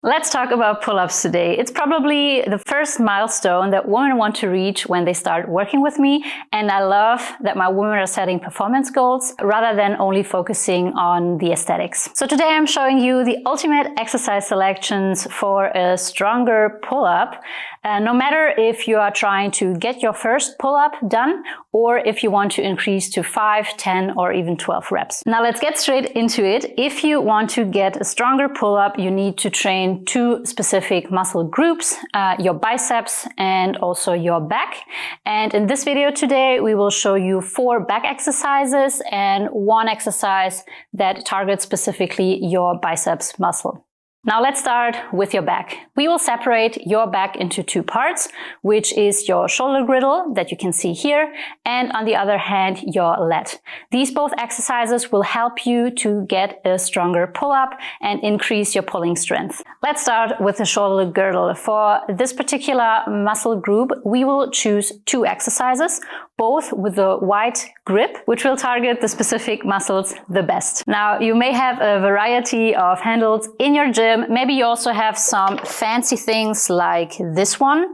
Let's talk about pull-ups today. It's probably the first milestone that women want to reach when they start working with me, and I love that my women are setting performance goals rather than only focusing on the aesthetics. So today I'm showing you the ultimate exercise selections for a stronger pull-up, no matter if you are trying to get your first pull-up done or if you want to increase to 5, 10 or even 12 reps. Now let's get straight into it. If you want to get a stronger pull-up, you need to train two specific muscle groups, your biceps and also your back. And in this video today, we will show you 4 back exercises and 1 exercise that targets specifically your biceps muscle. Now let's start with your back. We will separate your back into 2 parts, which is your shoulder girdle that you can see here, and on the other hand, your lat. These both exercises will help you to get a stronger pull-up and increase your pulling strength. Let's start with the shoulder girdle. For this particular muscle group, we will choose 2 exercises, both with a wide grip, which will target the specific muscles the best. Now, you may have a variety of handles in your gym. Maybe you also have some fancy things like this one.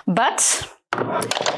But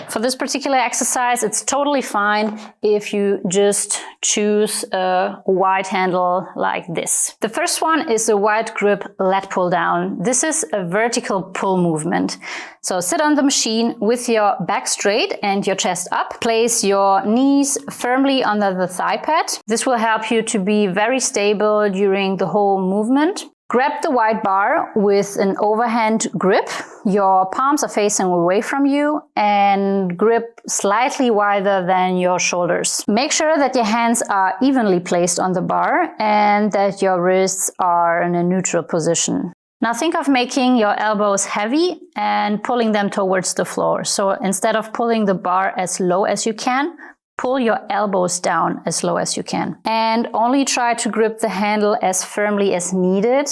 for this particular exercise, it's totally fine if you just choose a wide handle like this. The first one is a wide grip lat pull down. This is a vertical pull movement. So sit on the machine with your back straight and your chest up. Place your knees firmly under the thigh pad. This will help you to be very stable during the whole movement. Grab the wide bar with an overhand grip. Your palms are facing away from you and grip slightly wider than your shoulders. Make sure that your hands are evenly placed on the bar and that your wrists are in a neutral position. Now think of making your elbows heavy and pulling them towards the floor. So instead of pulling the bar as low as you can, pull your elbows down as low as you can. And only try to grip the handle as firmly as needed.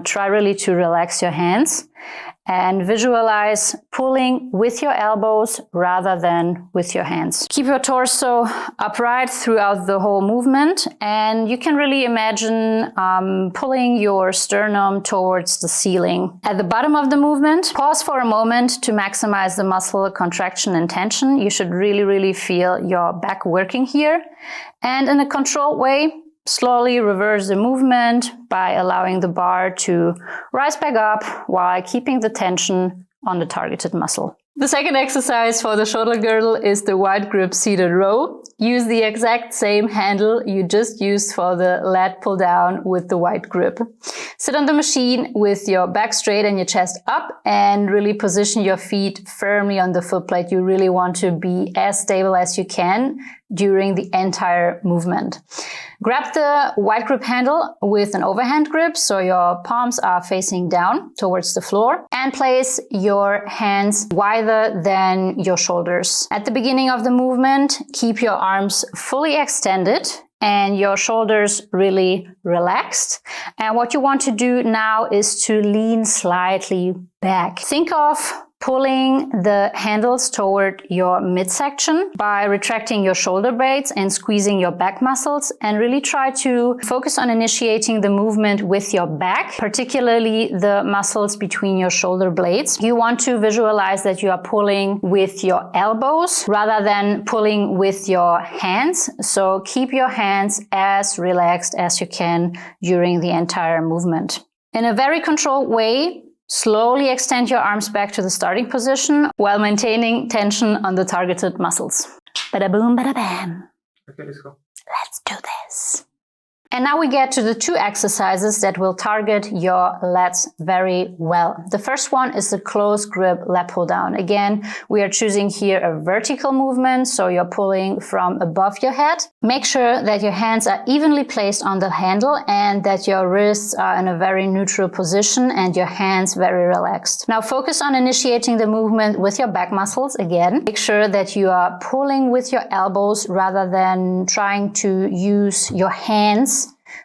Try really to relax your hands and visualize pulling with your elbows rather than with your hands. Keep your torso upright throughout the whole movement, and you can really imagine pulling your sternum towards the ceiling. At the bottom of the movement, pause for a moment to maximize the muscle contraction and tension. You should really feel your back working here. And in a controlled way, slowly reverse the movement by allowing the bar to rise back up while keeping the tension on the targeted muscle. The second exercise for the shoulder girdle is the wide grip seated row. Use the exact same handle you just used for the lat pull down with the wide grip. Sit on the machine with your back straight and your chest up and really position your feet firmly on the foot plate. You really want to be as stable as you can during the entire movement. Grab the wide grip handle with an overhand grip so your palms are facing down towards the floor, and place your hands wider than your shoulders. At the beginning of the movement, keep your arms fully extended and your shoulders really relaxed. And what you want to do now is to lean slightly back. Think of pulling the handles toward your midsection by retracting your shoulder blades and squeezing your back muscles, and really try to focus on initiating the movement with your back, particularly the muscles between your shoulder blades. You want to visualize that you are pulling with your elbows rather than pulling with your hands. So keep your hands as relaxed as you can during the entire movement. In a very controlled way, slowly extend your arms back to the starting position while maintaining tension on the targeted muscles. Bada boom, bada bam. Okay, let's go. Let's do this. And now we get to the 2 exercises that will target your lats very well. The first one is the close grip lat pull down. Again, we are choosing here a vertical movement, so you're pulling from above your head. Make sure that your hands are evenly placed on the handle and that your wrists are in a very neutral position and your hands very relaxed. Now focus on initiating the movement with your back muscles again. Make sure that you are pulling with your elbows rather than trying to use your hands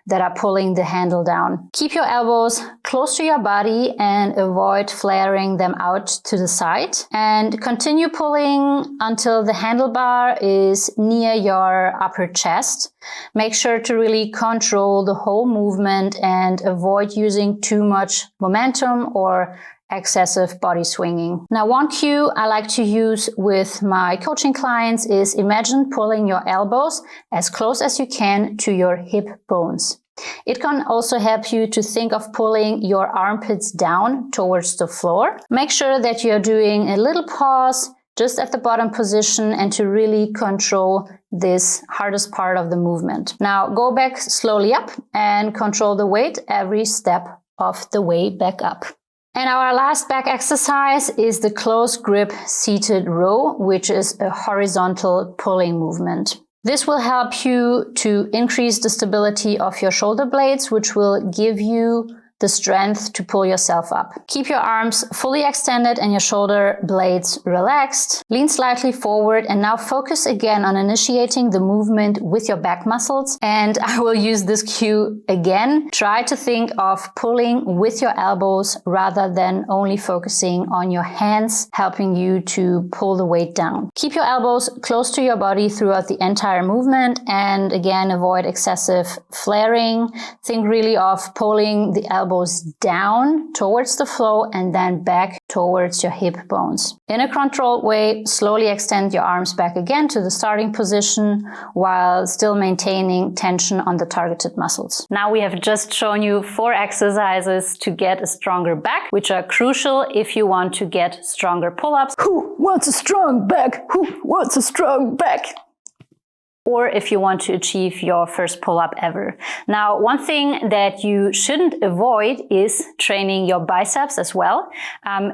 that are pulling the handle down. Keep your elbows close to your body and avoid flaring them out to the side. And continue pulling until the handlebar is near your upper chest. Make sure to really control the whole movement and avoid using too much momentum or excessive body swinging. Now, one cue I like to use with my coaching clients is imagine pulling your elbows as close as you can to your hip bones. It can also help you to think of pulling your armpits down towards the floor. Make sure that you're doing a little pause just at the bottom position and to really control this hardest part of the movement. Now go back slowly up and control the weight every step of the way back up. And our last back exercise is the close grip seated row, which is a horizontal pulling movement. This will help you to increase the stability of your shoulder blades, which will give you the strength to pull yourself up. Keep your arms fully extended and your shoulder blades relaxed. Lean slightly forward and now focus again on initiating the movement with your back muscles. And I will use this cue again. Try to think of pulling with your elbows rather than only focusing on your hands, helping you to pull the weight down. Keep your elbows close to your body throughout the entire movement and again avoid excessive flaring. Think really of pulling the elbows down towards the floor and then back towards your hip bones. In a controlled way, slowly extend your arms back again to the starting position while still maintaining tension on the targeted muscles. Now we have just shown you 4 exercises to get a stronger back, which are crucial if you want to get stronger pull-ups. Who wants a strong back? Who wants a strong back? Or if you want to achieve your first pull-up ever. Now, one thing that you shouldn't avoid is training your biceps as well.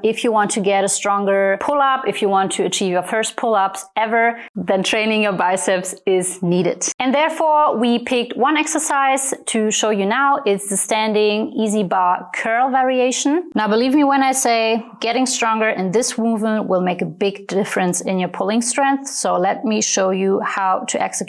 If you want to get a stronger pull-up, if you want to achieve your first pull-ups ever, then training your biceps is needed. And therefore, we picked one exercise to show you now. It's the standing easy bar curl variation. Now, believe me when I say getting stronger in this movement will make a big difference in your pulling strength. So let me show you how to execute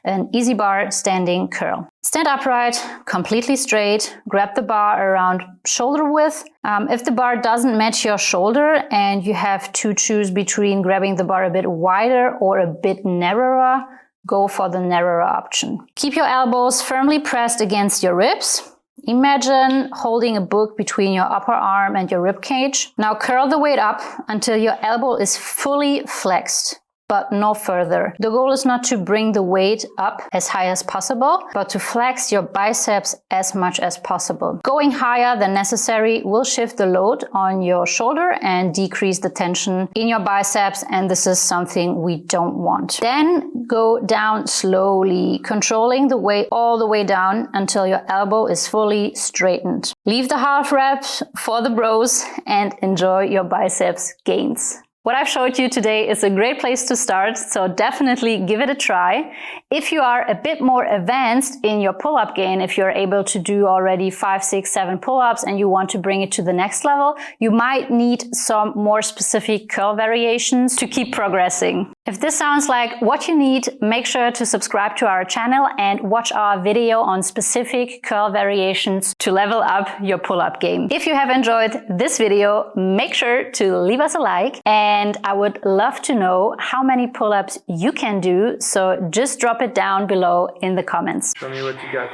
an easy bar standing curl. Stand upright, completely straight, grab the bar around shoulder width. If the bar doesn't match your shoulder and you have to choose between grabbing the bar a bit wider or a bit narrower, go for the narrower option. Keep your elbows firmly pressed against your ribs. Imagine holding a book between your upper arm and your rib cage. Now curl the weight up until your elbow is fully flexed, but no further. The goal is not to bring the weight up as high as possible, but to flex your biceps as much as possible. Going higher than necessary will shift the load on your shoulder and decrease the tension in your biceps, and this is something we don't want. Then go down slowly, controlling the weight all the way down until your elbow is fully straightened. Leave the half reps for the bros and enjoy your biceps gains. What I've showed you today is a great place to start, so definitely give it a try. If you are a bit more advanced in your pull-up game, if you're able to do already 5, 6, 7 pull-ups and you want to bring it to the next level, you might need some more specific curl variations to keep progressing. If this sounds like what you need, make sure to subscribe to our channel and watch our video on specific curl variations to level up your pull-up game. If you have enjoyed this video, make sure to leave us a like, and I would love to know how many pull-ups you can do, so just drop it down below in the comments. Show me what you got.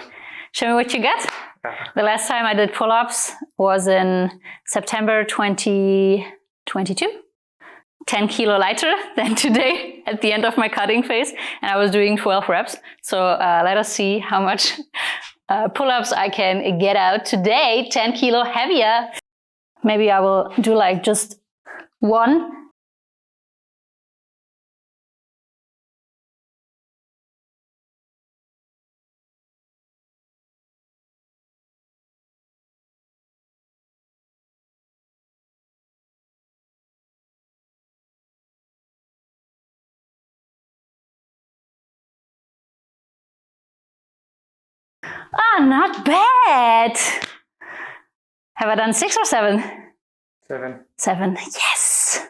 Show me what you got? The last time I did pull-ups was in September 2022. 10 kilo lighter than today at the end of my cutting phase, and I was doing 12 reps. So let us see how much pull-ups I can get out today, 10 kilo heavier. Maybe I will do like just 1. Ah, not bad. Have I done 6 or 7? 7. 7, yes.